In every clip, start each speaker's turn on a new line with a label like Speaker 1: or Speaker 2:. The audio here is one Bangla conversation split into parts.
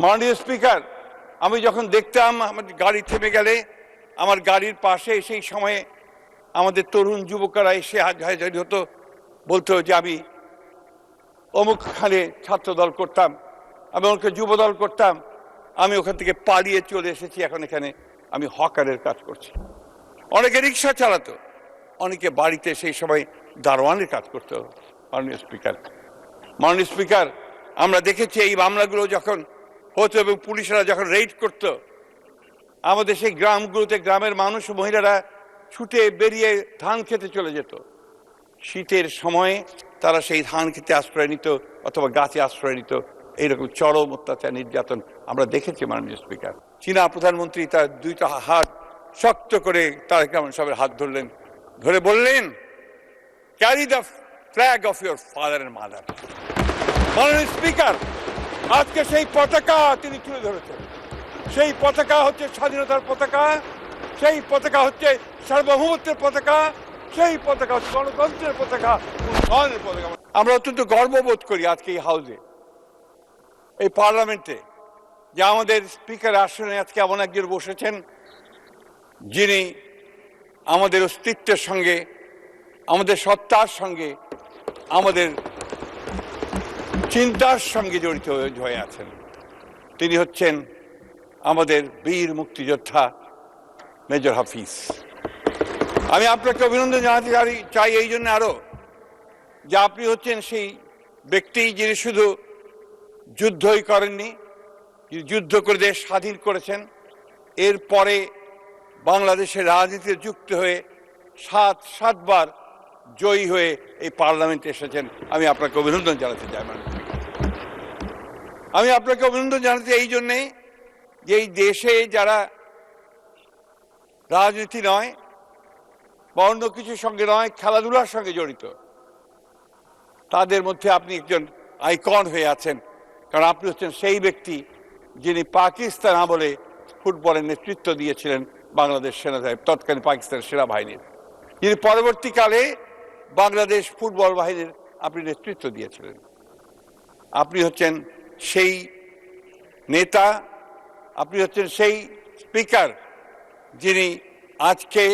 Speaker 1: মাননীয় স্পিকার, আমি যখন দেখতাম আমার গাড়ি থেমে গেলে আমার গাড়ির পাশে সেই সময়ে আমাদের তরুণ যুবকরা এসে হাজারি হতো, বলতো যে আমি অমুকখানে ছাত্র দল করতাম, আমি ওকে যুব দল করতাম, আমি ওখান থেকে পালিয়ে চলে এসেছি, এখন এখানে আমি হকারের কাজ করছি। অনেকে রিক্সা চালাতো, অনেকে বাড়িতে সেই সময় দারোয়ানের কাজ করতো। মাননীয় স্পিকার, আমরা দেখেছি এই মামলাগুলো যখন হতো এবং পুলিশরা যখন রেড করত, আমাদের সেই গ্রামগুলোতে গ্রামের মানুষ ও মহিলারা ছুটে বেরিয়ে ধান খেতে চলে যেত। শীতের সময়ে তারা সেই ধান খেতে আশ্রয় নিত অথবা গাছে আশ্রয় নিত। এইরকম চরম অত্যাচার নির্যাতন আমরা দেখেছি। মাননীয় স্পিকার, চীনা প্রধানমন্ত্রী তার দুইটা হাত শক্ত করে তারেক রহমান সাহেবের হাত ধরলেন, ধরে বললেন, carry the flag of your father and mother. মাননীয় স্পিকার, আজকে সেই পতাকা তিনি তুলে ধরেছেন। সেই পতাকা হচ্ছে স্বাধীনতার পতাকা, সেই পতাকা হচ্ছে সার্বভৌমত্বের পতাকা, সেই পতাকা হচ্ছে গণতন্ত্রের পতাকা, উন্নয়নের পতাকা। আমরা অত্যন্ত গর্ববোধ করি আজকে এই হাউসে, এই পার্লামেন্টে, যে আমাদের স্পিকার আসনে আজকে এমন একজন বসেছেন যিনি আমাদের অস্তিত্বের সঙ্গে, আমাদের সত্তার সঙ্গে, আমাদের চিন্তার সঙ্গে জড়িত হয়ে আছেন। তিনি হচ্ছেন আমাদের বীর মুক্তিযোদ্ধা মেজর হাফিজ। আমি আপনাকে অভিনন্দন জানাতে চাই এই জন্য আরো, যে আপনি হচ্ছেন সেই ব্যক্তি যিনি শুধু যুদ্ধই করেননি, যুদ্ধ করে দেশ স্বাধীন করেছেন, এরপরে বাংলাদেশের রাজনীতিতে যুক্ত হয়ে সাতবার জয়ী হয়ে এই পার্লামেন্টে এসেছেন। আমি আপনাকে অভিনন্দন জানাতে চাই। আমি আপনাকে অভিনন্দন জানাতে এই জন্যে যে এই দেশে যারা রাজনীতি নয় বা অন্য কিছুর সঙ্গে নয়, খেলাধুলার সঙ্গে জড়িত, তাদের মধ্যে আপনি একজন আইকন হয়ে আছেন। কারণ আপনি হচ্ছেন সেই ব্যক্তি যিনি পাকিস্তান আমলে ফুটবলের নেতৃত্ব দিয়েছিলেন বাংলাদেশ তৎকালীন পাকিস্তানের সেনাবাহিনীর, যিনি পরবর্তীকালে বাংলাদেশ ফুটবল বাহিনীর আপনি নেতৃত্ব দিয়েছিলেন। আপনি হচ্ছেন সেই নেতা, আপনি হচ্ছেন সেই স্পিকার যিনি আজকে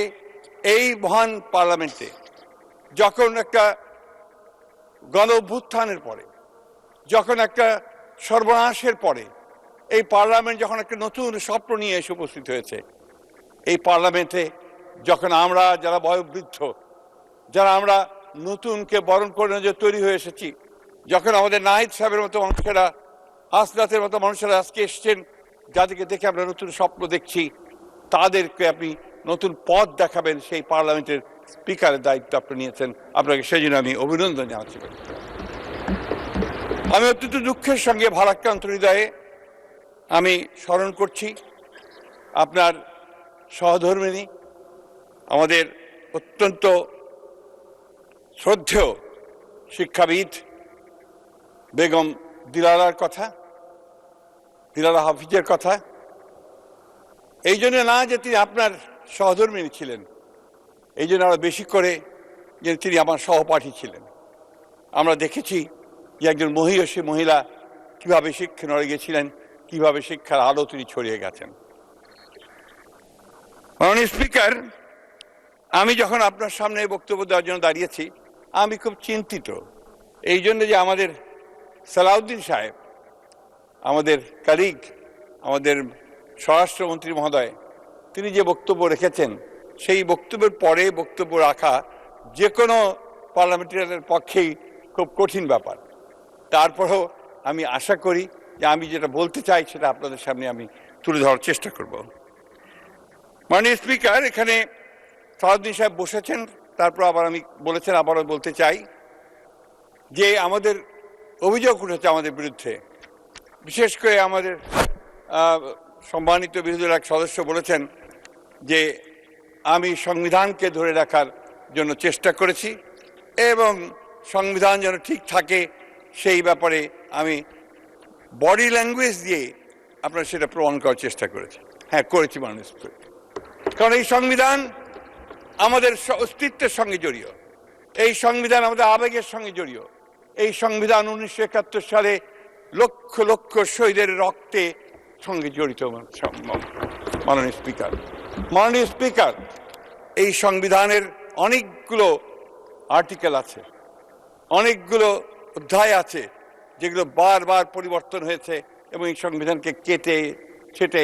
Speaker 1: এই মহান পার্লামেন্টে, যখন একটা গণ অভ্যুত্থানের পরে, যখন একটা সর্বনাশের পরে এই পার্লামেন্ট যখন একটা নতুন স্বপ্ন নিয়ে এসে উপস্থিত হয়েছে, এই পার্লামেন্টে যখন আমরা যারা বয়োবৃদ্ধ, যারা আমরা নতুনকে বরণ করে যে তৈরি হয়ে এসেছি, যখন আমাদের নাহিদ সাহেবের মতো মানুষেরা, আসনাথের মতো মানুষেরা আজকে এসছেন, যাদেরকে দেখে আমরা নতুন স্বপ্ন দেখছি, তাদেরকে আপনি নতুন পথ দেখাবেন, সেই পার্লামেন্টের স্পিকারের দায়িত্ব আপনি নিয়েছেন। আপনাকে সেই জন্য আমি অভিনন্দন জানাচ্ছি। আমি অত্যন্ত দুঃখের সঙ্গে ভারাক্রান্ত হৃদয়ে আমি স্মরণ করছি আপনার সহধর্মিণী, আমাদের অত্যন্ত শ্রদ্ধেয় শিক্ষাবিদ বেগম দিলারার কথা, দিলারা হাফিজের কথা। এই জন্য না যে তিনি আপনার সহধর্মিণী ছিলেন, এই জন্য আরো বেশি করে যে তিনি আমার সহপাঠী ছিলেন। আমরা দেখেছি যে একজন মহিয়সী মহিলা কিভাবে শিক্ষা নড়ে গেছিলেন, কিভাবে শিক্ষার আলো তিনি ছড়িয়ে গেছেন। মাননীয় স্পিকার, আমি যখন আপনার সামনে বক্তব্য দেওয়ার জন্য দাঁড়িয়েছি, আমি খুব চিন্তিত এই জন্য যে আমাদের সালাউদ্দিন সাহেব, আমাদের কালিগ, আমাদের স্বরাষ্ট্রমন্ত্রী মহোদয়, তিনি যে বক্তব্য রেখেছেন, সেই বক্তব্যের পরে বক্তব্য রাখা যে কোনো পার্লামেন্টারিয়ানের পক্ষেই খুব কঠিন ব্যাপার। তারপরেও আমি আশা করি যে আমি যেটা বলতে চাই সেটা আপনাদের সামনে আমি তুলে ধরার চেষ্টা করব। মাননীয় স্পিকার, এখানে সালাউদ্দিন সাহেব বসেছেন, তারপর আবার আমি বলেছেন, আবারও বলতে চাই যে আমাদের অভিযোগ উঠেছে আমাদের বিরুদ্ধে। বিশেষ করে আমাদের সম্মানিত বিরোধী দলের এক সদস্য বলেছেন যে আমি সংবিধানকে ধরে রাখার জন্য চেষ্টা করেছি এবং সংবিধান যেন ঠিক থাকে সেই ব্যাপারে আমি বডি ল্যাঙ্গুয়েজ দিয়ে আপনার সেটা প্রমাণ করার চেষ্টা করেছি। হ্যাঁ, করেছি মাননীয় স্পিকার, কারণ এই সংবিধান আমাদের অস্তিত্বের সঙ্গে জড়িত, এই সংবিধান আমাদের আবেগের সঙ্গে জড়িত। এই সংবিধান 1971 সালে লক্ষ লক্ষ শহীদের রক্তে সঙ্গে জড়িত। মাননীয় স্পিকার, এই সংবিধানের অনেকগুলো আর্টিকেল আছে, অনেকগুলো অধ্যায় আছে যেগুলো বারবার পরিবর্তন হয়েছে এবং এই সংবিধানকে কেটে ছেটে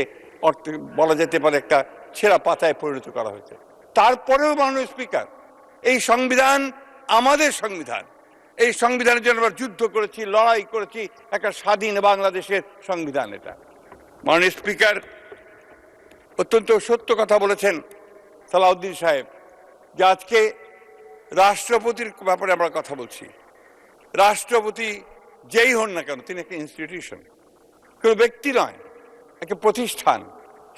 Speaker 1: বলা যেতে পারে একটা ছেঁড়া পাতায় পরিণত করা হয়েছে। তারপরেও মাননীয় স্পিকার, এই সংবিধান আমাদের সংবিধান। এই সংবিধানের জন্য আমরা যুদ্ধ করেছি, লড়াই করেছি, একটা স্বাধীন বাংলাদেশের সংবিধান এটা। মাননীয় স্পিকার অত্যন্ত সত্য কথা বলেছেন সালাউদ্দিন সাহেব যে আজকে রাষ্ট্রপতির ব্যাপারে আমরা কথা বলছি। রাষ্ট্রপতি যেই হন না কেন, তিনি একটা ইনস্টিটিউশন, কোনো ব্যক্তি নয়, একটা প্রতিষ্ঠান।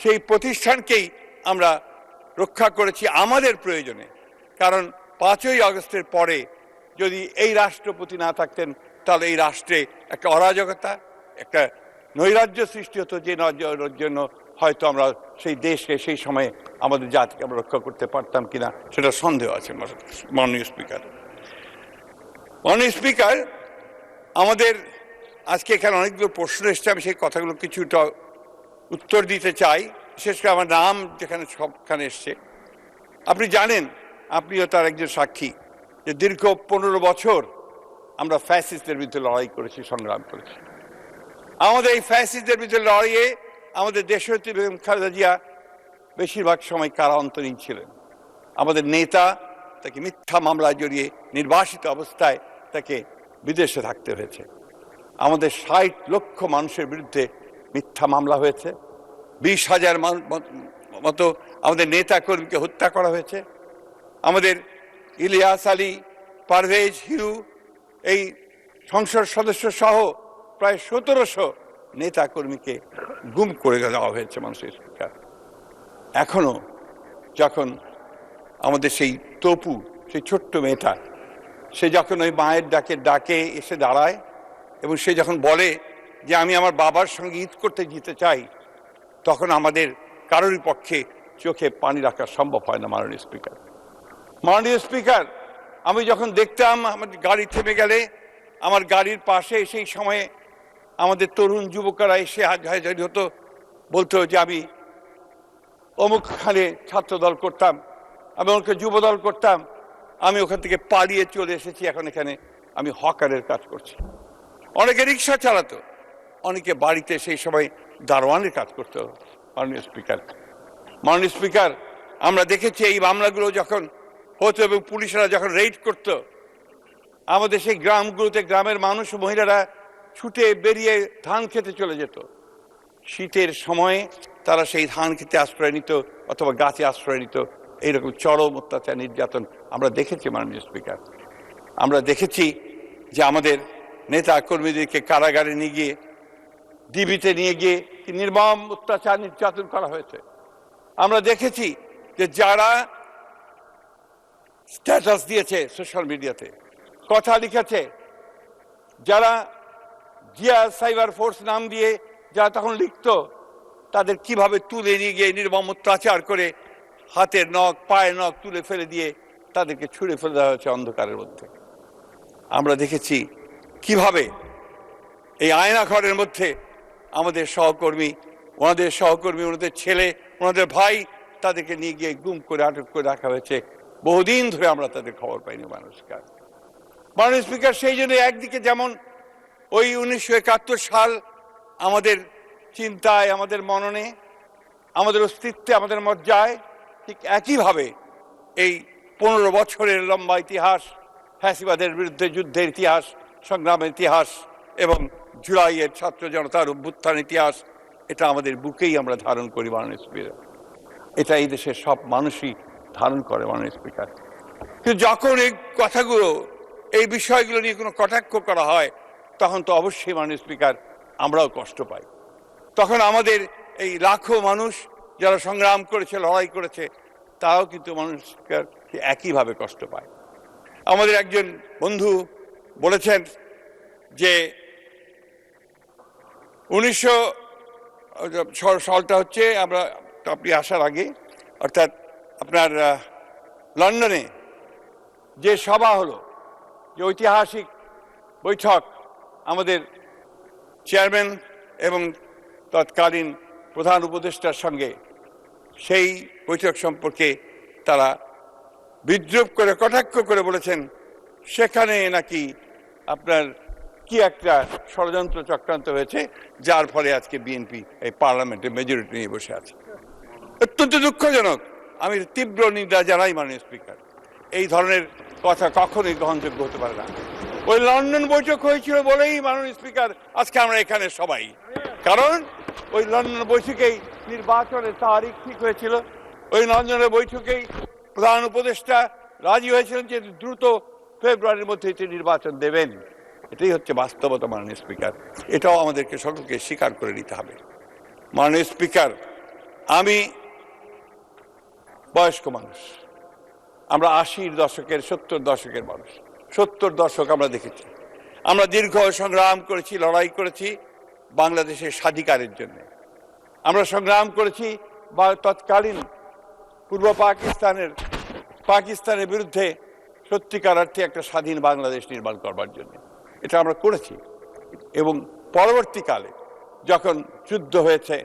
Speaker 1: সেই প্রতিষ্ঠানকেই আমরা রক্ষা করেছি আমাদের প্রয়োজনে। কারণ ৫ই আগস্টের পরে যদি এই রাষ্ট্রপতি না থাকতেন তাহলে এই রাষ্ট্রে একটা অরাজকতা, একটা নৈরাজ্য সৃষ্টি হতো, যে নৈরাজ্যের জন্য হয়তো আমরা সেই দেশকে সেই সময়ে আমাদের জাতিকে আমরা রক্ষা করতে পারতাম কিনা সেটা সন্দেহ আছে। মাননীয় স্পিকার, আমাদের আজকে এখানে অনেকগুলো প্রশ্ন এসছে, আমি সেই কথাগুলো কিছুটা উত্তর দিতে চাই। বিশেষ করে আমার নাম যেখানে সবখানে এসছে, আপনি জানেন, আপনিও তার একজন সাক্ষী, যে দীর্ঘ 15 বছর আমরা ফ্যাসিস্টদের বিরুদ্ধে লড়াই করেছি, সংগ্রাম করেছি। আমাদের এই ফ্যাসিস্টদের বিরুদ্ধে লড়াইয়ে আমাদের দেশনেত্রী বেগম খালেদা জিয়া বেশিরভাগ সময় কারান্তরীণ ছিলেন। আমাদের নেতা, তাকে মিথ্যা মামলায় জড়িয়ে নির্বাসিত অবস্থায় তাকে বিদেশে থাকতে হয়েছে। আমাদের 60 লক্ষ মানুষের বিরুদ্ধে মিথ্যা মামলা হয়েছে। 20,000 মতো আমাদের নেতা কর্মীকে হত্যা করা হয়েছে। আমাদের ইলিয়াস আলী, পারভেজ, হিরু, এই সংসদ সদস্য সহ প্রায় 1700 নেতা কর্মীকে গুম করে দেওয়া হয়েছে। মানুষের স্পিকার, এখনো যখন আমাদের সেই তপু, সেই ছোট্ট মেয়েটা, সে যখন ওই মায়ের ডাকে এসে দাঁড়ায় এবং সে যখন বলে যে আমি আমার বাবার সঙ্গে ঈদ করতে যেতে চাই, তখন আমাদের কারোরই পক্ষে চোখে পানি রাখা সম্ভব হয় না। মাননীয় স্পিকার, আমি যখন দেখতাম আমার গাড়ি থেমে গেলে আমার গাড়ির পাশে সেই সময়ে আমাদের তরুণ যুবকরা এসে হাজারি হতো, বলতো যে আমি অমুকখানে ছাত্রদল করতাম, আমি ওকে যুবদল করতাম, আমি ওখান থেকে পালিয়ে চলে এসেছি, এখন এখানে আমি হকারের কাজ করছি। অনেকে রিক্সা চালাতো, অনেকে বাড়িতে সেই সময় দারোয়ানের কাজ করতো। মাননীয় স্পিকার, আমরা দেখেছি এই মামলাগুলো যখন হতো এবং পুলিশরা যখন রেড করত, আমাদের সেই গ্রামগুলোতে গ্রামের মানুষ ও মহিলারা ছুটে বেরিয়ে ধান খেতে চলে যেত। শীতের সময়ে তারা সেই ধান খেতে আশ্রয় নিত অথবা গাছে আশ্রয় নিত। এইরকম চরম অত্যাচার, নির্যাতন আমরা দেখেছি। মাননীয় স্পিকার, আমরা দেখেছি যে আমাদের নেতা কর্মীদেরকে কারাগারে নিয়ে গিয়ে, ডিবিতে নিয়ে গিয়ে নির্মম অত্যাচার, নির্যাতন করা হয়েছে। আমরা দেখেছি যে যারা স্ট্যাটাস দিয়েছে সোশ্যাল মিডিয়াতে, কথা লিখেছে, যারা জিয়া সাইবার ফোর্স নাম দিয়ে যারা তখন লিখত, তাদের কিভাবে তুলে নিয়ে গিয়ে নির্মম অত্যাচার করে হাতের নখ, পায়ের নখ তুলে ফেলে দিয়ে তাদেরকে ছুঁড়ে ফেলে দেওয়া হয়েছে অন্ধকারের মধ্যে। আমরা দেখেছি কিভাবে এই আয়নাঘরের মধ্যে আমাদের সহকর্মী, ওনাদের ছেলে, ওনাদের ভাই, তাদেরকে নিয়ে গিয়ে গুম করে আটক করে রাখা হয়েছে। বহুদিন ধরে আমরা তাদের খবর পাইনি। মাননীয় স্পিকার, সেই জন্য একদিকে যেমন ওই 1971 সাল আমাদের চিন্তায়, আমাদের মননে, আমাদের অস্তিত্বে, আমাদের মজ্জায়, ঠিক একইভাবে এই 15 বছরের লম্বা ইতিহাস, ফ্যাসিবাদের বিরুদ্ধে যুদ্ধের ইতিহাস, সংগ্রামের ইতিহাস এবং জুলাইয়ের ছাত্র জনতার অভ্যুত্থান ইতিহাস, এটা আমাদের বুকেই আমরা ধারণ করি। মাননীয় স্পিকার, এটা এই দেশের সব মানুষই ধারণ করে। মাননীয় স্পিকার, কিন্তু যখন এই কথাগুলো, এই বিষয়গুলো নিয়ে কোনো কটাক্ষ করা হয়, তখন তো অবশ্যই মাননীয় স্পিকার আমরাও কষ্ট পাই। তখন আমাদের এই লাখো মানুষ যারা সংগ্রাম করেছে, লড়াই করেছে, তারাও কিন্তু মাননীয় স্পিকার একইভাবে কষ্ট পায়। আমাদের একজন বন্ধু বলেছেন যে 1900 সালটা হচ্ছে আপনি আসার আগে, অর্থাৎ আপনার লন্ডনে যে সভা হলো, যে ঐতিহাসিক বৈঠক আমাদের চেয়ারম্যান এবং তৎকালীন প্রধান উপদেষ্টার সঙ্গে সেই বৈঠক সম্পর্কে তারা বিদ্রুপ করে কটাক্ষ করে বলেছেন সেখানে নাকি আপনার কি একটা ষড়যন্ত্র চক্রান্ত হয়েছে, যার ফলে আজকে বিএনপি এই পার্লামেন্টে মেজরিটি নিয়ে বসে আছে। অত্যন্ত দুঃখজনক। আমি তীব্র নিন্দা জানাই মাননীয় স্পিকার। এই ধরনের কথা কখনোই গ্রহণযোগ্য হতে পারে না। ওই লন্ডন বৈঠক হয়েছিল বলেই মাননীয় স্পিকার আজকে আমরা এখানে সবাই, কারণ ওই লন্ডন বৈঠকেই নির্বাচনের তারিখ ঠিক হয়েছিল। ওই লন্ডনের বৈঠকেই প্রধান উপদেষ্টা রাজি হয়েছিলেন যে দ্রুত ফেব্রুয়ারির মধ্যে নির্বাচন দেবেন। এটাই হচ্ছে বাস্তবতা মাননীয় স্পিকার। এটাও আমাদেরকে সকলকে স্বীকার করে নিতে হবে। মাননীয় স্পিকার, আমি বয়স্ক মানুষ, আমরা 80-র দশকের 70 দশকের মানুষ। 70 দশক আমরা দেখেছি। আমরা দীর্ঘ সংগ্রাম করেছি, লড়াই করেছি বাংলাদেশের স্বাধিকারের জন্য। আমরা সংগ্রাম করেছি তৎকালীন পূর্ব পাকিস্তানের বিরুদ্ধে সত্যিকার অর্থে একটা স্বাধীন বাংলাদেশ নির্মাণ করবার জন্য। এটা আমরা করেছি। এবং পরবর্তীকালে যখন যুদ্ধ হয়েছে,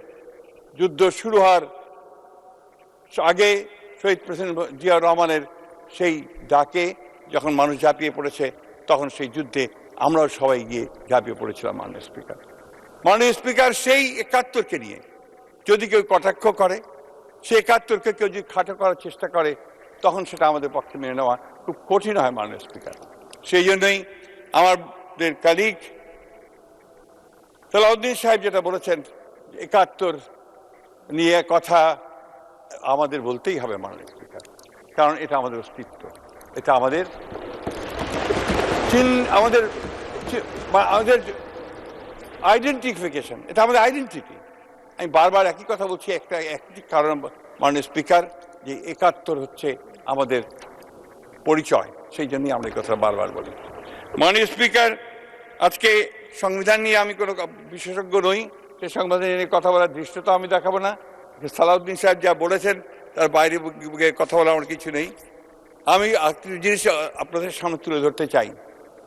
Speaker 1: যুদ্ধ শুরু হওয়ার আগে শহীদ প্রেসিডেন্ট জিয়াউর রহমানের সেই ডাকে যখন মানুষ ঝাঁপিয়ে পড়েছে, তখন সেই যুদ্ধে আমরাও সবাই গিয়ে ঝাঁপিয়ে পড়েছিলাম মাননীয় স্পিকার। মাননীয় স্পিকার, সেই 71কে নিয়ে যদি কেউ কটাক্ষ করে, সেই 71কে কেউ যদি খাটো করার চেষ্টা করে, তখন সেটা আমাদের পক্ষে মেনে নেওয়া খুব কঠিন হয় মাননীয় স্পিকার। সেই জন্যই আমাদের কলিগ সালাউদ্দিন সাহেব যেটা বলেছেন, 71 নিয়ে কথা আমাদের বলতেই হবে মাননীয় স্পিকার, কারণ এটা আমাদের অস্তিত্ব, এটা আমাদের আমাদের আইডেন্টিফিকেশন, এটা আমাদের আইডেন্টিটি। আমি বারবার একই কথা বলছি, একটি কারণ মাননীয় স্পিকার, যে 71 হচ্ছে আমাদের পরিচয়। সেই জন্যই আমরা এই কথা বারবার বলি। মাননীয় স্পিকার, আজকে সংবিধান নিয়ে আমি কোনো বিশেষজ্ঞ নই, সেই সংবিধান নিয়ে কথা বলার দৃশ্যতা আমি দেখাবো না। সালাউদ্দিন সাহেব যা বলেছেন তার বাইরে কথা বলা আমার কিছু নেই। আমি জিনিস আপনাদের সামনে তুলে ধরতে চাই।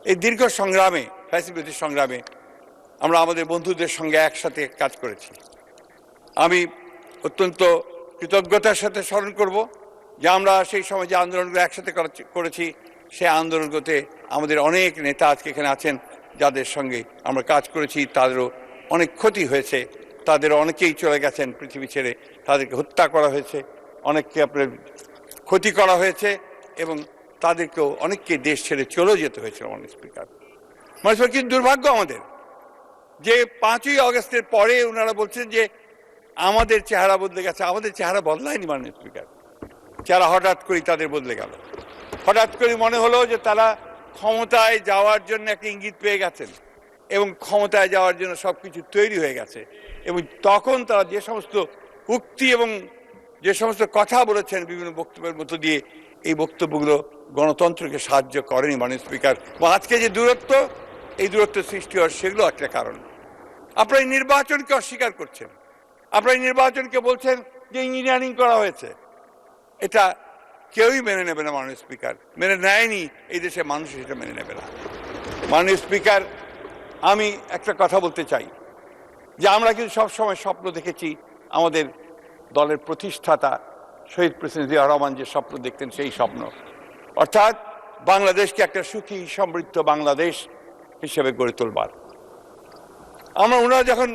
Speaker 1: এই দীর্ঘ সংগ্রামে, ফ্যাসিলিটির সংগ্রামে আমরা আমাদের বন্ধুদের সঙ্গে একসাথে কাজ করেছি। আমি অত্যন্ত কৃতজ্ঞতার সাথে স্মরণ করব যে আমরা সেই সময় যে আন্দোলনগুলো একসাথে করেছি, সেই আন্দোলনগুলোতে আমাদের অনেক নেতা আজকে এখানে আছেন, যাদের সঙ্গে আমরা কাজ করেছি। তাদেরও অনেক ক্ষতি হয়েছে, তাদের অনেকেই চলে গেছেন পৃথিবী ছেড়ে, তাদেরকে হত্যা করা হয়েছে, অনেককে আপনার ক্ষতি করা হয়েছে, এবং তাদেরকেও অনেককে দেশ ছেড়ে চলেও যেতে হয়েছিল মাননীয় স্পিকার। মাননীয় স্পিকার, কিন্তু দুর্ভাগ্য আমাদের যে 5ই আগস্টের পরে ওনারা বলছেন যে আমাদের চেহারা বদলে গেছে। আমাদের চেহারা বদলায়নি মাননীয় স্পিকার। চেহারা হঠাৎ করেই তাদের বদলে গেল। হঠাৎ করে মনে হলো যে তারা ক্ষমতায় যাওয়ার জন্য একটা ইঙ্গিত পেয়ে গেছেন এবং ক্ষমতায় যাওয়ার জন্য সবকিছু তৈরি হয়ে গেছে। এবং তখন তারা যে সমস্ত উক্তি এবং যে সমস্ত কথা বলেছেন বিভিন্ন বক্তব্যের মধ্য দিয়ে, এই বক্তব্যগুলো গণতন্ত্রকে সাহায্য করেনি মাননীয় স্পিকার। এবং আজকে যে দূরত্ব, এই দূরত্ব সৃষ্টি হওয়ার সেগুলো একটা কারণ। আপনারা এই নির্বাচনকে অস্বীকার করছেন, আপনারা এই নির্বাচনকে বলছেন যে ইঞ্জিনিয়ারিং করা হয়েছে। এটা কেউই মেনে নেবে না মাননীয় স্পিকার, মেনে নেয়নি এই দেশের মানুষ, এটা মেনে নেবে না। মাননীয় স্পিকার, আমি একটা কথা বলতে চাই যে আমরা কিন্তু সবসময় স্বপ্ন দেখেছি, আমাদের দলের প্রতিষ্ঠাতা শহীদ প্রেসিডেন্ট জিয়াউর রহমান যে স্বপ্ন দেখতেন, সেই স্বপ্ন, অর্থাৎ বাংলাদেশকে একটা সুখী সমৃদ্ধ বাংলাদেশ হিসেবে গড়ে তোলবার। ওনারা যখন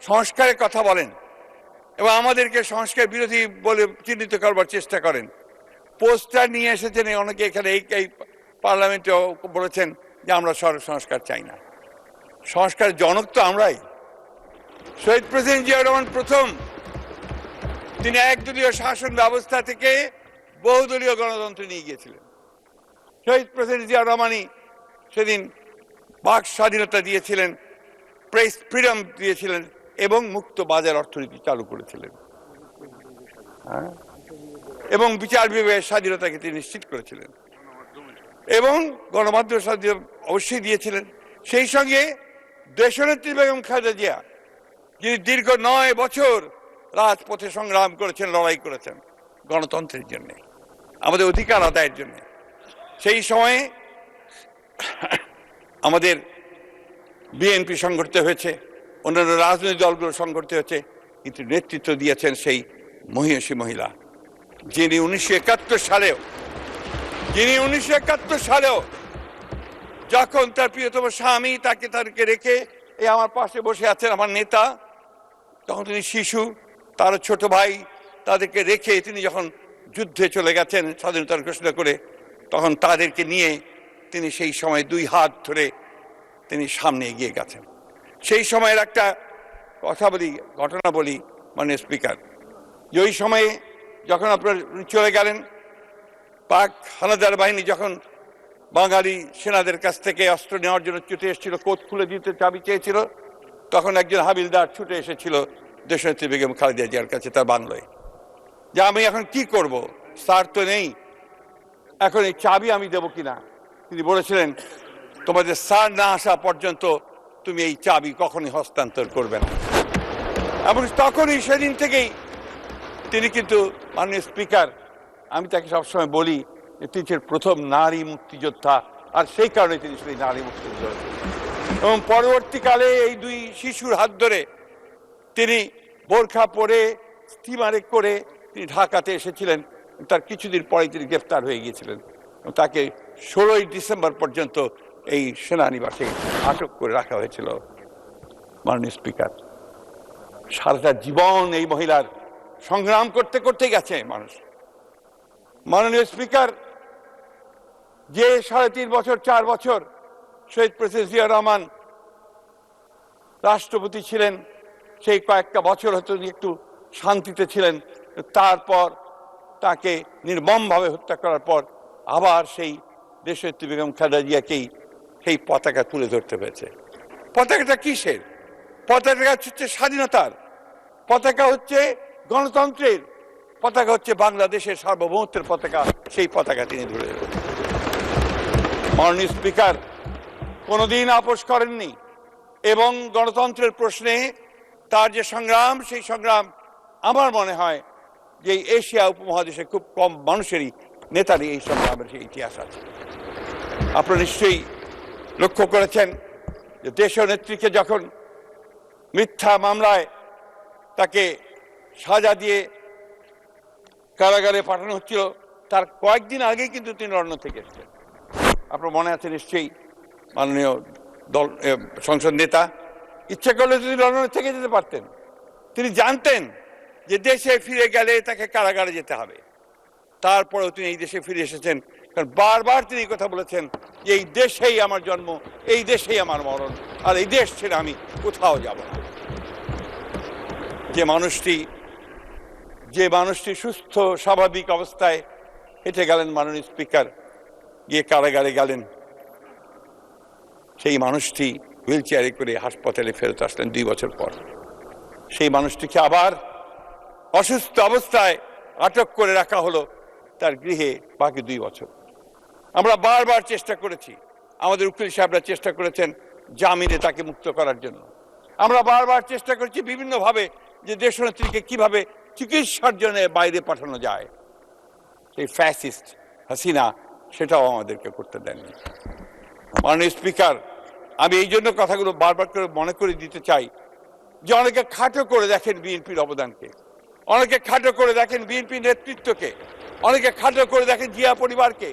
Speaker 1: সংস্কারের কথা বলেন এবং আমাদেরকে সংস্কার বিরোধী বলে চিহ্নিত করবার চেষ্টা করেন, পোস্টার নিয়ে এসেছেন অনেকে এখানে, এই পার্লামেন্টে বলেছেন যে আমরা সংস্কার চাই না। সংস্কার জনক তো আমরাই। শহীদ প্রেসিডেন্ট জিয়াউর রহমান প্রথম, তিনি একদলীয় শাসন ব্যবস্থা থেকে বহুদলীয় গণতন্ত্রে নিয়ে গিয়েছিলেন। শহীদ প্রেসিডেন্ট জিয়াউর রহমানই সেদিন বাক স্বাধীনতা দিয়েছিলেন, প্রেস ফ্রিডম দিয়েছিলেন এবং মুক্ত বাজার অর্থনীতি চালু করেছিলেন, এবং বিচার বিভাগের স্বাধীনতাকে তিনি নিশ্চিত করেছিলেন, এবং গণমাধ্যমের স্বাধীনতা অবশ্যই দিয়েছিলেন। সেই সঙ্গে দেশনেত্রী বেগম খালেদা জিয়া, যিনি দীর্ঘ 9 বছর রাজপথে সংগ্রাম করেছেন, লড়াই করেছেন গণতন্ত্রের জন্য, আমাদের অধিকার আদায়ের জন্য। সেই সময়ে আমাদের
Speaker 2: বিএনপি সংগঠিত হয়েছে, অন্যান্য রাজনৈতিক দলগুলো সংগঠিত হয়েছে, কিন্তু নেতৃত্ব দিয়েছেন সেই মহিষী মহিলা, যিনি 1971 সালেও যখন তার প্রিয়তম স্বামী তাদেরকে রেখে এই আমার পাশে বসে আছেন আমার নেতা, তখন তিনি শিশু, তার ছোট ভাই, তাদেরকে রেখে তিনি যখন যুদ্ধে চলে গেছেন স্বাধীনতার ঘোষণা করে, তখন তাদেরকে নিয়ে তিনি সেই সময় 2 হাত ধরে তিনি সামনে এগিয়ে গেছেন। সেই সময়ের একটা ঘটনা বলি মাননীয় স্পিকার, যে ওই সময়ে যখন আপনার চলে গেলেন, পাক হানাদার বাহিনী যখন বাঙালি সেনাদের কাছ থেকে অস্ত্র নেওয়ার জন্য ছুটে এসেছিল, কোট খুলে দিতে চাবি চেয়েছিল, তখন একজন হাবিলদার ছুটে এসেছিল দেশনেত্রী বেগম খালেদা জিয়ার কাছে তার বাংলায়, যে আমি এখন কি করব, স্যার তো নেই, এখন এই চাবি আমি দেবো কিনা। তিনি বলেছিলেন, তোমাদের স্যার না আসা পর্যন্ত তুমি এই চাবি কখনই হস্তান্তর করবে না। এবং তখনই সেদিন থেকেই তিনি কিন্তু মাননীয় স্পিকার, আমি তাকে সবসময় বলি যে তিনি ছিলেন প্রথম নারী মুক্তিযোদ্ধা, আর সেই কারণে তিনি সেই নারী মুক্তিযোদ্ধা। এবং পরবর্তীকালে এই 2 শিশুর হাত ধরে তিনি বোরখা পরে স্টিমারে করে তিনি ঢাকাতে এসেছিলেন। তার কিছুদিন পরে তিনি গ্রেফতার হয়ে গিয়েছিলেন। তাকে 16ই ডিসেম্বর পর্যন্ত এই সেনানিবাসে আটক করে রাখা হয়েছিল। মাননীয় স্পিকার, সারাটা জীবন এই মহিলার সংগ্রাম করতে করতে গেছে মানুষ। মাননীয় স্পিকার, যে 3.5 বছর 4 বছর শহীদ প্রেসিডেন্ট জিয়া রহমান রাষ্ট্রপতি ছিলেন, সেই কয়েকটা বছর হয়তো একটু শান্তিতে ছিলেন, তারপর তাকে নির্মমভাবে হত্যা করার পর আবার সেই দেশনেত্রী বেগম খালেদা জিয়াকেই সেই পতাকা তুলে ধরতে হয়েছে। পতাকাটা কিসের? পতাকা হচ্ছে স্বাধীনতার, পতাকা হচ্ছে গণতন্ত্রের, পতাকা হচ্ছে বাংলাদেশের সার্বভৌমত্বের পতাকা। সেই পতাকা তিনি ধরে ধরেছেন। মাননীয় স্পিকার কোনোদিন আপোষ করেননি, এবং গণতন্ত্রের প্রশ্নে তার যে সংগ্রাম, সেই সংগ্রাম আমার মনে হয় যে এশিয়া উপমহাদেশে খুব কম মানুষেরই নেতারই এই সংগ্রামের সেই ইতিহাস আছে। আপনারা নিশ্চয়ই লক্ষ্য করেছেন যে দেশীয় নেত্রীকে যখন মিথ্যা মামলায় তাকে সাজা দিয়ে কারাগারে পাঠানো হচ্ছিল, তার কয়েকদিন আগেই কিন্তু তিনি লন্ডন থেকে এসেছেন। আপনার মনে আছে নিশ্চয়ই, মাননীয় সংসদ নেতা ইচ্ছা করলে যদি লন্ডনে থেকে যেতে পারতেন। তিনি জানতেন যে দেশে ফিরে গেলে তাকে কারাগারে যেতে হবে, তারপরেও তিনি এই দেশে ফিরে এসেছেন। কারণ বারবার তিনি কথা বলেছেন যে এই দেশেই আমার জন্ম, এই দেশেই আমার মরণ, আর এই দেশ ছেড়ে আমি কোথাও যাব না। যে মানুষটি সুস্থ স্বাভাবিক অবস্থায় হেঁটে গেলেন, মাননীয় স্পিকার, গিয়ে কারাগারে গেলেন, সেই মানুষটি হুইল চেয়ারে করে হাসপাতালে ফেরত আসলেন 2 বছর পর। সেই মানুষটিকে আবার অসুস্থ অবস্থায় আটক করে রাখা হলো তার গৃহে বাকি 2 বছর। আমরা বারবার চেষ্টা করেছি, আমাদের উকিল সাহেবরা চেষ্টা করেছেন জামিনে তাকে মুক্ত করার জন্য। আমরা বারবার চেষ্টা করেছি বিভিন্নভাবে যে দেশনেত্রীকে কিভাবে চিকিৎসার জন্য বাইরে পাঠানো যায়। সেই ফ্যাসিস্ট হাসিনা সেটাও আমাদেরকে করতে দেননি। মাননীয় স্পিকার, আমি এই জন্য কথাগুলো বারবার করে মনে করে দিতে চাই যে অনেকে খাটো করে দেখেন বিএনপির অবদানকে, অনেকে খাটো করে দেখেন বিএনপির নেতৃত্বকে, অনেকে খাটো করে দেখেন জিয়া পরিবারকে,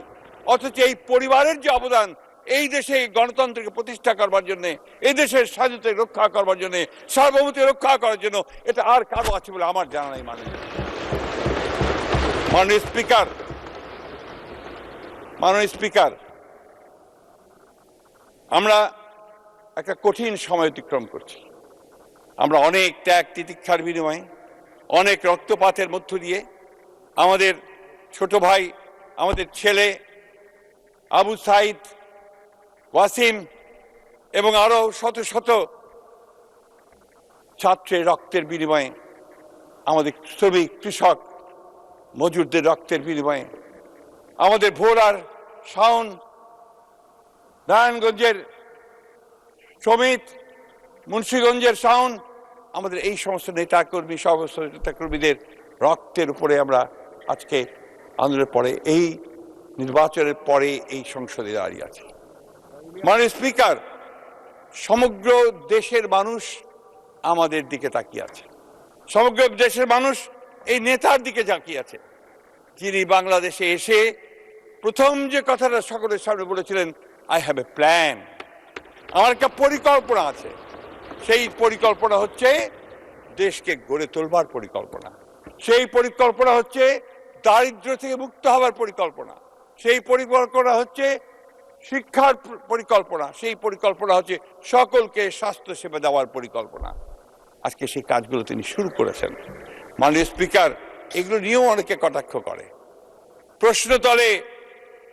Speaker 2: অথচ এই পরিবারের যে অবদান এই দেশে গণতন্ত্রকে প্রতিষ্ঠা করবার জন্য, এই দেশের স্বাধীনতা রক্ষা করবার জন্য, সার্বভৌমত্ব রক্ষা করার জন্য, এটা আর কারো আছে বলে আমার জানা নাই। মাননীয় স্পিকার, আমরা একটা কঠিন সময় অতিক্রম করছি। আমরা অনেক ত্যাগ তিতিক্ষার বিনিময়ে, অনেক রক্তপাতের মধ্য দিয়ে আমাদের ছোট ভাই, আমাদের ছেলে আবু সাইদ, ওয়াসিম এবং আরো শত শত ছাত্রের রক্তের বিনিময়ে, আমাদের শ্রমিক কৃষক মজুরদের রক্তের বিনিময়ে, আমাদের ভোলার শাওন, নারায়ণগঞ্জের সমিত, মুন্সিগঞ্জের শাওন, আমাদের এই সমস্ত নেতাকর্মী, সমস্ত নেতাকর্মীদের রক্তের উপরে আমরা আজকে আন্দোলনের পরে, এই নির্বাচনের পরে এই সংসদে দাঁড়িয়ে আছি। মাননীয় স্পিকার,
Speaker 1: সমগ্র দেশের মানুষ আমাদের দিকে তাকিয়ে আছে, সমগ্র দেশের মানুষ এই নেতার দিকে তাকিয়ে আছে, যিনি বাংলাদেশে এসে প্রথম যে কথাটা সকলের সামনে বলেছিলেন, আই হ্যাভ এ প্ল্যান, আমার একটা পরিকল্পনা আছে। সেই পরিকল্পনা হচ্ছে দেশকে গড়ে তোলবার পরিকল্পনা, সেই পরিকল্পনা হচ্ছে দারিদ্র্য থেকে মুক্ত হবার পরিকল্পনা, সেই পরিকল্পনা হচ্ছে শিক্ষার পরিকল্পনা, সেই পরিকল্পনা হচ্ছে সকলকে স্বাস্থ্য সেবা দেওয়ার পরিকল্পনা। আজকে সেই কাজগুলো তিনি শুরু করেছেন। মাননীয় স্পিকার, এগুলো নিয়েও অনেকে কটাক্ষ করে, প্রশ্ন তোলে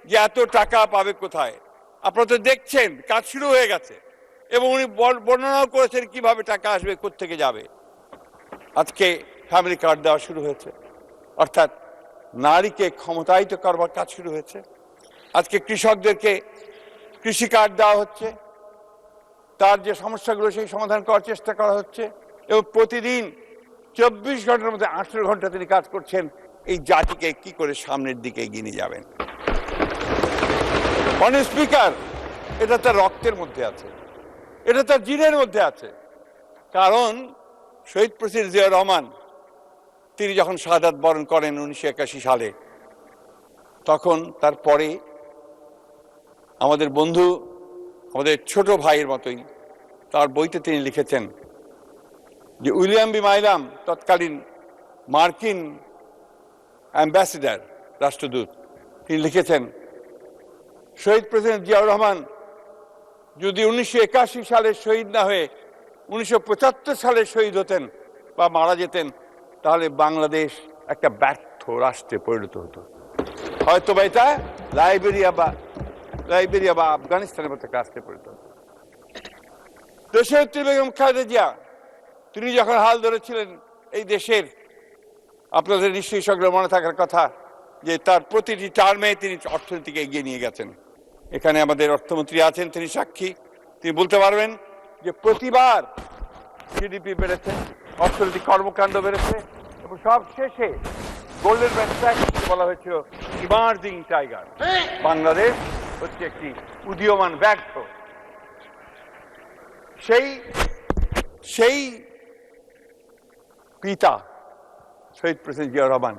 Speaker 1: যে এত টাকা পাবে কোথায়। আপনারা তো দেখছেন কাজ শুরু হয়ে গেছে এবং উনি বর্ণনাও করেছেন কিভাবে টাকা আসবে, কোত্থেকে যাবে। আজকে ফ্যামিলি কার্ড দেওয়া শুরু হয়েছে, অর্থাৎ নারীকে ক্ষমতায়িত করবার কাজ শুরু হয়েছে। আজকে কৃষকদেরকে কৃষি কার্ড দেওয়া হচ্ছে, তার যে সমস্যাগুলো সেই সমাধান করার চেষ্টা করা হচ্ছে এবং প্রতিদিন 24 ঘন্টার মধ্যে 18 ঘন্টা তিনি কাজ করছেন এই জাতিকে কি করে সামনের দিকে এগিয়ে নিয়ে যাবেন। মাননীয় স্পিকার, এটা তার রক্তের মধ্যে আছে, এটা তার জিনের মধ্যে আছে। কারণ শহীদ প্রেসিডেন্ট জিয়াউর রহমান তিনি যখন শাহাদাত বরণ করেন 1981 সালে, তখন তারপরে আমাদের বন্ধু, আমাদের ছোট ভাইয়ের মতোই তার বইতে তিনি লিখেছেন যে উইলিয়াম বি মাইলাম, তৎকালীন মার্কিন অ্যাম্বাসেডর, রাষ্ট্রদূত, তিনি লিখেছেন শহীদ প্রেসিডেন্ট জিয়াউর রহমান যদি 1981 সালে শহীদ না হয়ে 1975 সালে শহীদ হতেন বা মারা যেতেন, তাহলে বাংলাদেশ একটা ব্যর্থ রাষ্ট্রে পরিণত হতো, হয়তো বা এটা লাইবেরিয়া বা আফগানিস্তানের মতো একটা রাষ্ট্রে পরিণত হতো। দেশনেত্রী বেগম খালেদা জিয়া তিনি যখন হাল ধরেছিলেন এই দেশের, আপনাদের নিশ্চয়ই সকলের মনে থাকার কথা যে তার প্রতিটি টার্মে তিনি অর্থনীতিকে এগিয়ে নিয়ে গেছেন। এখানে আমাদের অর্থমন্ত্রী আছেন, তিনি সাক্ষী, তিনি বলতে পারবেন যে প্রতিবার জিডিপি বেড়েছে, অর্থনৈতিক কর্মকাণ্ড বেড়েছে এবং সব শেষে গোল্ডেন ম্যান বলা হয়েছিল ইমার্জিং টাইগার, বাংলাদেশ হচ্ছে একটি উদীয়মান ব্যাঘ্র। সেই পিতা শহীদ প্রেসিডেন্ট জিয়াউর রহমান,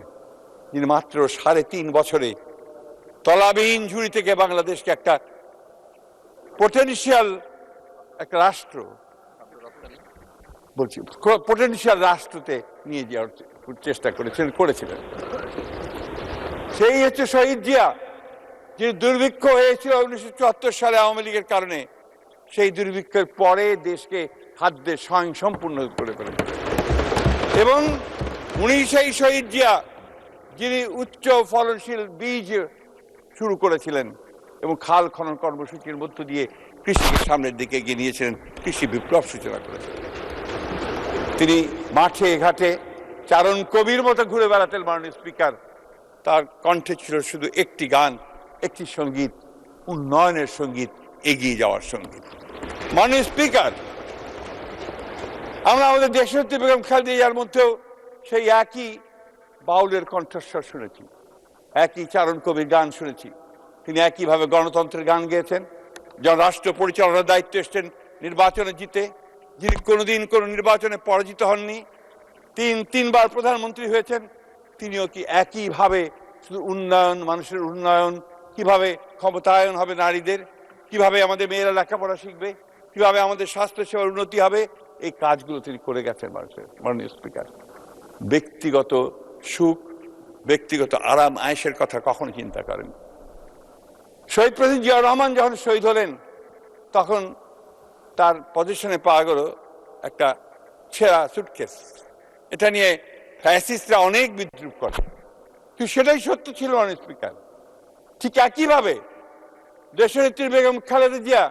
Speaker 1: যিনি মাত্র 3.5 বছরে তলাবিহীন ঝুড়ি থেকে বাংলাদেশকে একটা পটেনশিয়াল একটা রাষ্ট্র বলছি পটেনশিয়াল রাষ্ট্রতে নিয়ে যাওয়ার চেষ্টা করেছিলেন। সেই হচ্ছে শহীদ জিয়া, যিনি দুর্ভিক্ষ হয়েছিল 1974 সালে আওয়ামী লীগের কারণে, সেই দুর্ভিক্ষের পরে দেশকে খাদ্যে স্বয়ংসম্পূর্ণ করে ফেলেছিলেন। এবং উনি সেই শহীদ জিয়া যিনি উচ্চ ফলনশীল বীজ শুরু করেছিলেন এবং খাল খনন কর্মসূচির মধ্য দিয়ে কৃষিকে সামনের দিকে এগিয়ে নিয়েছিলেন, কৃষি বিপ্লব সূচনা করেছিলেন। তিনি মাঠে ঘাটে চারণ কবির মতো ঘুরে বেড়াতেন। মাননীয় স্পিকার, তার কণ্ঠে ছিল শুধু একটি গান, একটি সঙ্গীত, উন্নয়নের সঙ্গীত, এগিয়ে যাওয়ার সঙ্গীত। মাননীয় স্পিকার, আমরা আমাদের দেশনেত্রী বেগম খালেদা জিয়ার মধ্যেও সেই একই বাউলের কণ্ঠস্বর শুনেছি, একই চারণ কবির গান শুনেছি। তিনি একইভাবে গণতন্ত্রের গান গেয়েছেন। যখন রাষ্ট্র পরিচালনার দায়িত্ব এসছেন নির্বাচনে জিতে, যিনি কোনোদিন কোনো নির্বাচনে পরাজিত হননি, তিনবার প্রধানমন্ত্রী হয়েছেন, তিনিও কি একইভাবে শুধু উন্নয়ন, মানুষের উন্নয়ন, কিভাবে ক্ষমতায়ন হবে নারীদের, কিভাবে আমাদের মেয়েরা লেখাপড়া শিখবে, কিভাবে আমাদের স্বাস্থ্যসেবার উন্নতি হবে, এই কাজগুলো তিনি করে গেছেন। মাননীয় স্পিকার, ব্যক্তিগত সুখ, ব্যক্তিগত আরাম আয়েশের কথা কখনো চিন্তা করেন। শহীদ প্রেসিডেন্ট জিয়াউর রহমান যখন শহীদ হলেন, তখন তার পজিশনে পাওয়া গেল একটা ছেঁড়া সুটকেস। এটা নিয়ে ফ্যাসিস্টরা অনেক বিদ্রুপ করে, কিন্তু সেটাই সত্য ছিল। মাননীয় স্পিকার, ঠিক একইভাবে দেশনেত্রী বেগম খালেদা জিয়া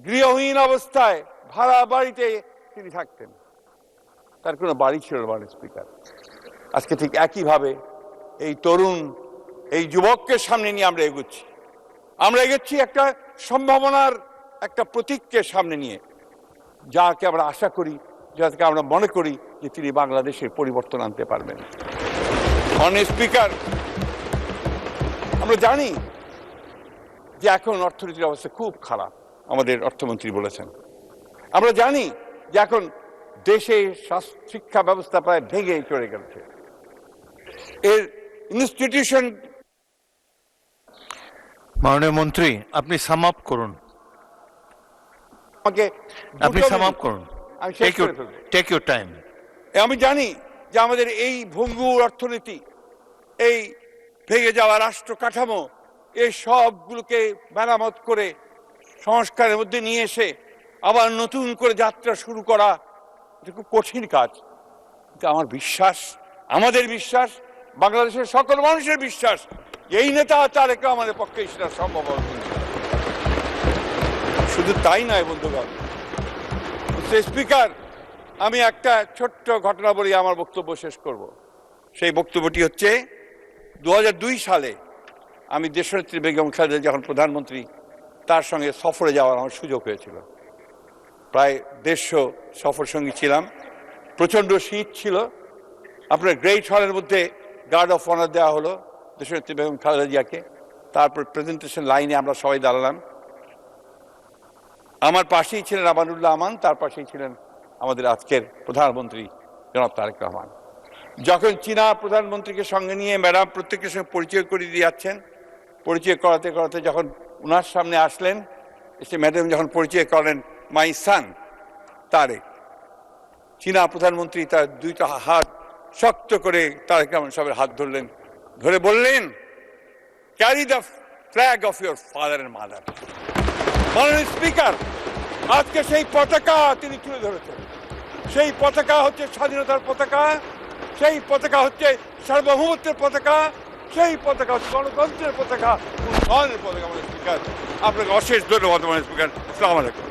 Speaker 1: গৃহহীন অবস্থায় ভাড়া বাড়িতে তিনি থাকতেন, তার কোনো বাড়ি ছিল না। মাননীয় স্পিকার, আজকে ঠিক একইভাবে এই তরুণ, এই যুবককে সামনে নিয়ে আমরা এগোচ্ছি একটা সম্ভাবনার একটা প্রতীককে সামনে নিয়ে, যাকে আমরা আশা করি, যাকে আমরা মনে করি যে তিনি বাংলাদেশের পরিবর্তন আনতে পারবেন। মাননীয় স্পিকার, আমরা জানি যে এখন অর্থনীতির অবস্থা খুব খারাপ, আমাদের অর্থমন্ত্রী বলেছেন। আমরা জানি যে এখন দেশে শিক্ষা ব্যবস্থা প্রায় ভেঙে চলে গেছে, এর ইনস্টিটিউশন।
Speaker 3: মাননীয় মন্ত্রী, আপনি সাম আপ করুন।
Speaker 1: আমাকে
Speaker 3: আপনি সাম আপ করুন।
Speaker 1: আমি শেষ করে ফেলবো।
Speaker 3: Take your time.
Speaker 1: আমি জানি যে আমাদের এই ভঙ্গুর অর্থনীতি, এই ভেঙে যাওয়া রাষ্ট্র কাঠামো, এই সবগুলোকে মেরামত করে সংস্কারের মধ্যে নিয়ে এসে আবার নতুন করে যাত্রা শুরু করা এটা খুব কঠিন কাজ। কিন্তু আমার বিশ্বাস, আমাদের বিশ্বাস, বাংলাদেশের সকল মানুষের বিশ্বাস, এই নেতা তারেক রহমানের পক্ষে সেটা সম্ভব হবে। শুধু তাই নয় বন্ধুগণ, স্পিকার, আমি একটা ছোট্ট ঘটনা বলি আমার বক্তব্য শেষ করব। সেই বক্তব্যটি হচ্ছে 2002 সালে আমি দেশনেত্রী বেগম খালেদা যখন প্রধানমন্ত্রী, তার সঙ্গে সফরে যাওয়ার আমার সুযোগ হয়েছিল। প্রায় 150 সফর সঙ্গী ছিলাম। প্রচণ্ড শীত ছিল। আপনার গ্রেট হলের মধ্যে গার্ড অফ অনার দেওয়া হলো দেশনেত্রী বেগম খালেদা জিয়াকে। তারপর প্রেজেন্টেশন লাইনে আমরা সবাই দাঁড়ালাম। আমার পাশেই ছিলেন আমানুল্লাহ আমান, তার পাশেই ছিলেন আমাদের আজকের প্রধানমন্ত্রী জনাব তারেক রহমান। যখন চীনা প্রধানমন্ত্রীকে সঙ্গে নিয়ে ম্যাডাম প্রত্যেকের সঙ্গে পরিচয় করিয়ে দিয়ে যাচ্ছেন, পরিচয় করাতে করাতে যখন ওনার সামনে আসলেন, এসে ম্যাডাম যখন পরিচয় করেন মাই সান তারেক, চীনা প্রধানমন্ত্রী তার দুইটা হাত শক্ত করে তারেক রহমান সাহেবের হাত ধরলেন, ধরে বললেন, carry the flag of your father and mother. মাননীয় স্পিকার, আজকে সেই পতাকা তিনি তুলে ধরেছেন। সেই পতাকা হচ্ছে স্বাধীনতার পতাকা, সেই পতাকা হচ্ছে সার্বভৌমত্বের পতাকা, সেই পতাকা হচ্ছে গণতন্ত্রের পতাকা, উন্নয়নের পতাকা। মাননীয় স্পিকার, আপনাকে অশেষ ধন্যবাদ। মাননীয় স্পিকার, আসসালামু আলাইকুম।